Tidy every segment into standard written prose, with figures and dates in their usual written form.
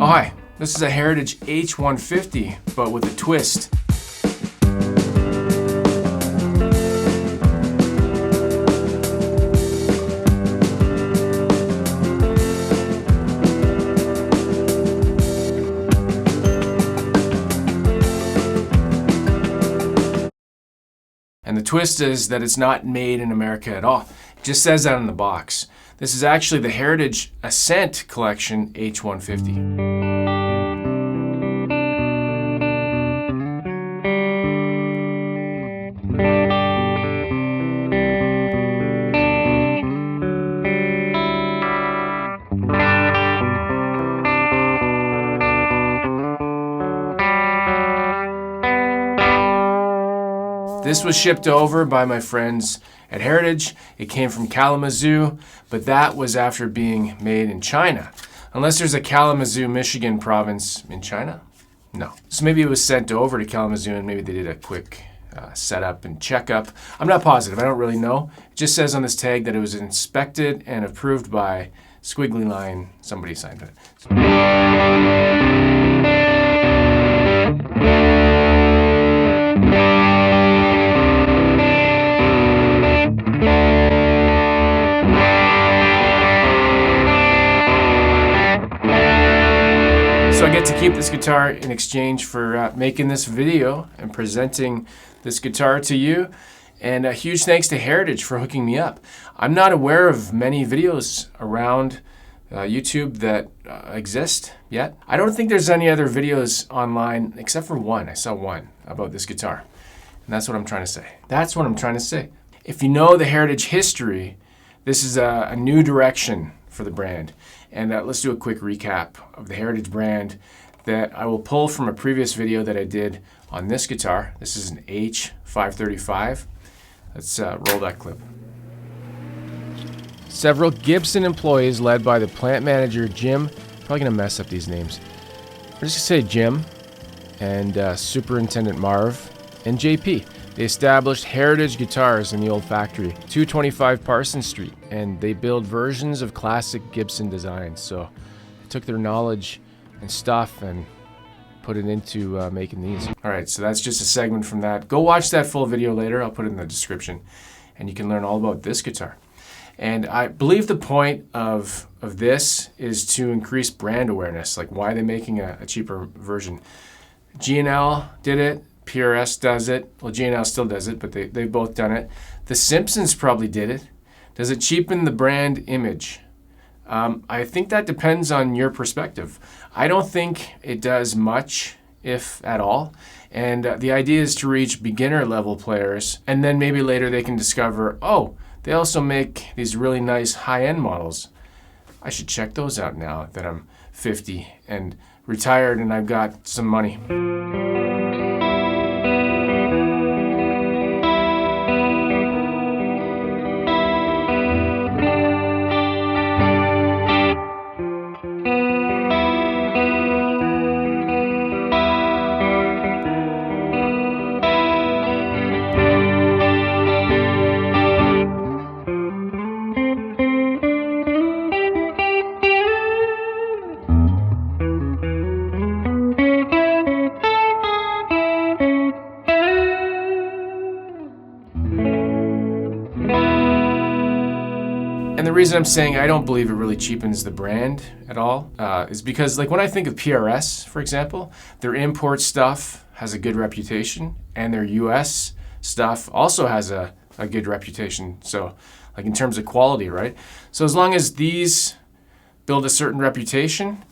hi, this is a Heritage H-150, but with a twist. And the twist is that it's not made in America at all. It just says that on the box. This is actually the Heritage Ascent Collection H-150. This was shipped over by my friends at Heritage. It came from Kalamazoo, but that was after being made in China. Unless there's a Kalamazoo, Michigan province in China? No. So maybe it was sent over to Kalamazoo and maybe they did a quick setup and checkup. I'm not positive, I don't really know. It just says on this tag that it was inspected and approved by squiggly line, somebody signed it. So I get to keep this guitar in exchange for making this video and presenting this guitar to you. And a huge thanks to Heritage for hooking me up. I'm not aware of many videos around YouTube that exist yet. I don't think there's any other videos online except for one. I saw one about this guitar. And that's what I'm trying to say. That's what I'm trying to say. If you know the Heritage history, this is a new direction for the brand. And let's do a quick recap of the Heritage brand that I will pull from a previous video that I did on this guitar. This is an H-535. Let's roll that clip. Several Gibson employees led by the plant manager Jim, probably gonna mess up these names. We're just gonna say Jim, and Superintendent Marv, and JP. They established Heritage Guitars in the old factory, 225 Parsons Street, and they build versions of classic Gibson designs. So they took their knowledge and stuff and put it into making these. All right, so that's just a segment from that. Go watch that full video later. I'll put it in the description, and you can learn all about this guitar. And I believe the point of this is to increase brand awareness, like why they're making a cheaper version. G&L did it. PRS does it. Well, G&L still does it, but they've both done it. The Simpsons probably did it. Does it cheapen the brand image? I think that depends on your perspective. I don't think it does much, if at all. And the idea is to reach beginner level players, and then maybe later they can discover, oh, they also make these really nice high-end models. I should check those out now that I'm 50 and retired and I've got some money. And the reason I'm saying I don't believe it really cheapens the brand at all is because, like, when I think of PRS, for example, their import stuff has a good reputation and their US stuff also has a good reputation. So, like, in terms of quality, right? So as long as these build a certain reputation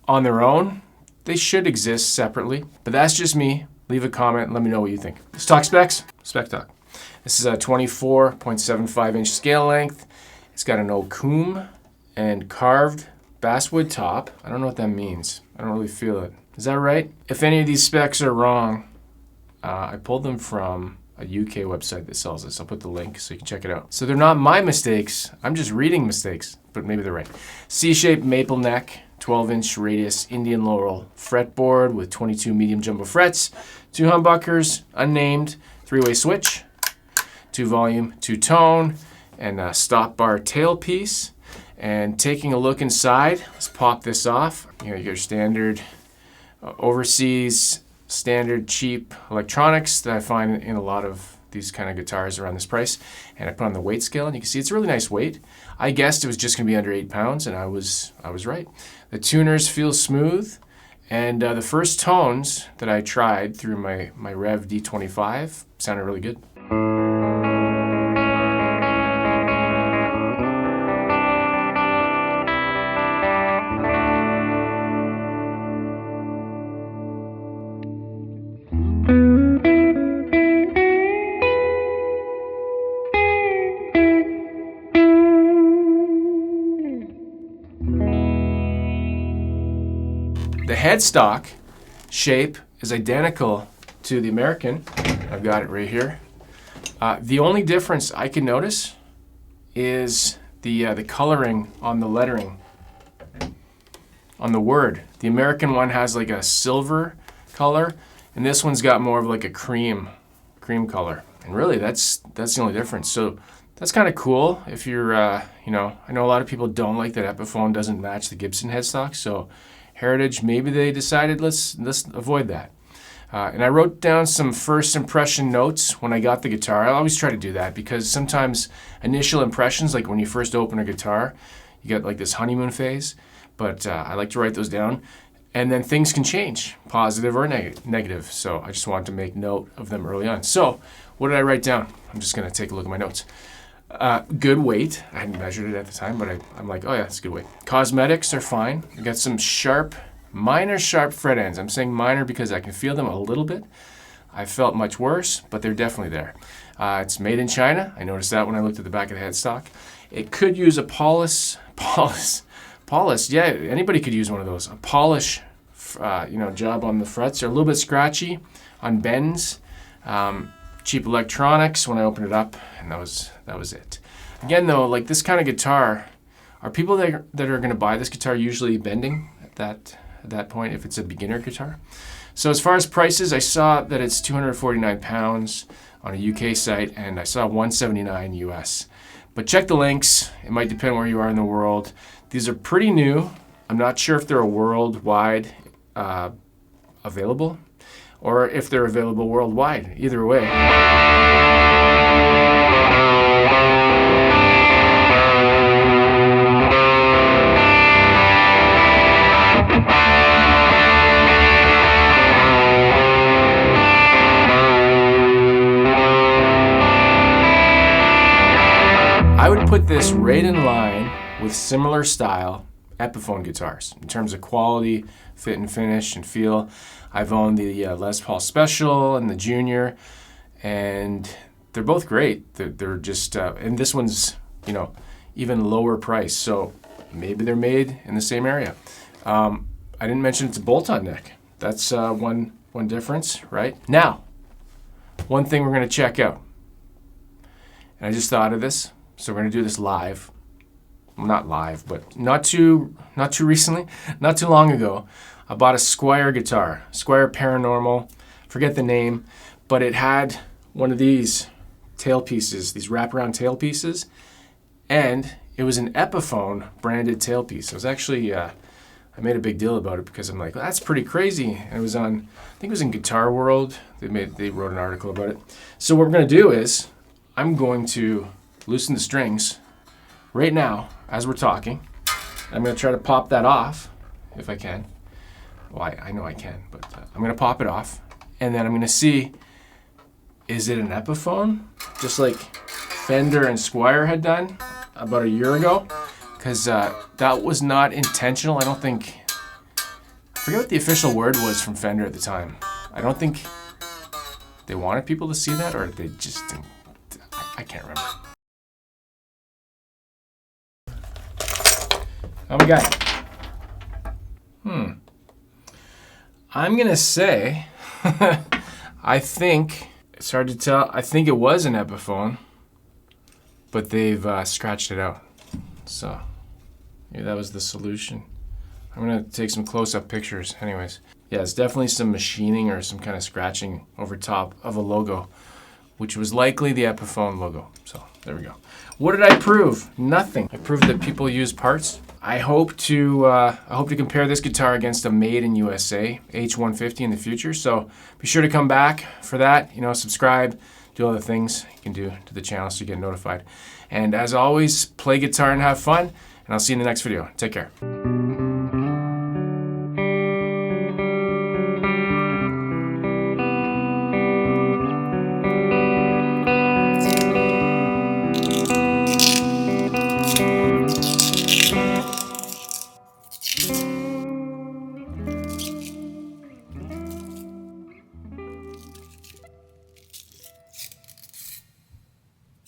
on their own, they should exist separately. But that's just me. Leave a comment and let me know what you think. Let's talk specs. Spec talk. This is a 24.75 inch scale length. It's got an oakum and carved basswood top. I don't know what that means. I don't really feel it. Is that right? If any of these specs are wrong, I pulled them from a UK website that sells this. I'll put the link so you can check it out. So they're not my mistakes. I'm just reading mistakes, but maybe they're right. C-shaped maple neck, 12-inch radius Indian laurel fretboard with 22 medium jumbo frets, 2 humbuckers, unnamed, 3-way switch, 2 volume, 2 tone, and a stop bar tailpiece. And taking a look inside, let's pop this off. You know, you got your standard overseas, standard cheap electronics that I find in a lot of these kind of guitars around this price. And I put on the weight scale, and you can see it's a really nice weight. I guessed it was just gonna be under 8 pounds, and I was right. The tuners feel smooth, and the first tones that I tried through my Rev D25 sounded really good. The headstock shape is identical to the American. I've got it right here. The only difference I can notice is the coloring on the lettering on the word. The American one has like a silver color, and this one's got more of like a cream color. And really, that's the only difference. So that's kind of cool. If you're, you know, I know a lot of people don't like that Epiphone doesn't match the Gibson headstock. So Heritage, maybe they decided let's avoid that. And I wrote down some first impression notes when I got the guitar. I always try to do that because sometimes initial impressions, like when you first open a guitar, you get like this honeymoon phase. But I like to write those down. And then things can change, positive or negative. So I just wanted to make note of them early on. So what did I write down? I'm just going to take a look at my notes. Good weight. I hadn't measured it at the time, but I'm like, oh yeah, it's a good weight. Cosmetics are fine. I got some minor sharp fret ends. I'm saying minor because I can feel them a little bit. I felt much worse, but they're definitely there. It's made in China. I noticed that when I looked at the back of the headstock. It could use a polish. Yeah, anybody could use one of those. A polish, job on the frets. They're a little bit scratchy on bends. Cheap electronics when I opened it up, and that was it. Again, though, like this kind of guitar, are people that are going to buy this guitar usually bending at that point if it's a beginner guitar? So as far as prices, I saw that it's 249 pounds on a UK site, and I saw 179 US. But check the links. It might depend where you are in the world. These are pretty new. I'm not sure if they're a worldwide available, or if they're available worldwide. Either way. I would put this right in line with similar style Epiphone guitars in terms of quality, fit and finish, and feel. I've owned the Les Paul Special and the Junior, and they're both great. They're just, and this one's, even lower price. So maybe they're made in the same area. I didn't mention it's a bolt-on neck. That's one difference, right? Now, one thing we're going to check out, and I just thought of this, so we're going to do this live. Well, not live, but not too recently, not too long ago. I bought a Squier guitar, Squier Paranormal, forget the name, but it had one of these tailpieces, these wraparound tailpieces, and it was an Epiphone branded tailpiece. It was actually, I made a big deal about it because I'm like, well, that's pretty crazy. And it was on, I think it was in Guitar World. They wrote an article about it. So what we're going to do is, I'm going to loosen the strings right now as we're talking. I'm going to try to pop that off if I can. Well, I know I can, but I'm going to pop it off. And then I'm going to see, is it an Epiphone? Just like Fender and Squier had done about a year ago. Because that was not intentional. I don't think, I forget what the official word was from Fender at the time. I don't think they wanted people to see that, or they just didn't. I can't remember. Oh my God. I'm going to say, I think, it's hard to tell, I think it was an Epiphone, but they've scratched it out. So, maybe that was the solution. I'm going to take some close-up pictures. Anyways, yeah, it's definitely some machining or some kind of scratching over top of a logo, which was likely the Epiphone logo. So. There we go. What did I prove? Nothing. I proved that people use parts. I hope to compare this guitar against a made in USA H-150 in the future. So be sure to come back for that. You know, subscribe, do all the things you can do to the channel so you get notified. And as always, play guitar and have fun. And I'll see you in the next video. Take care.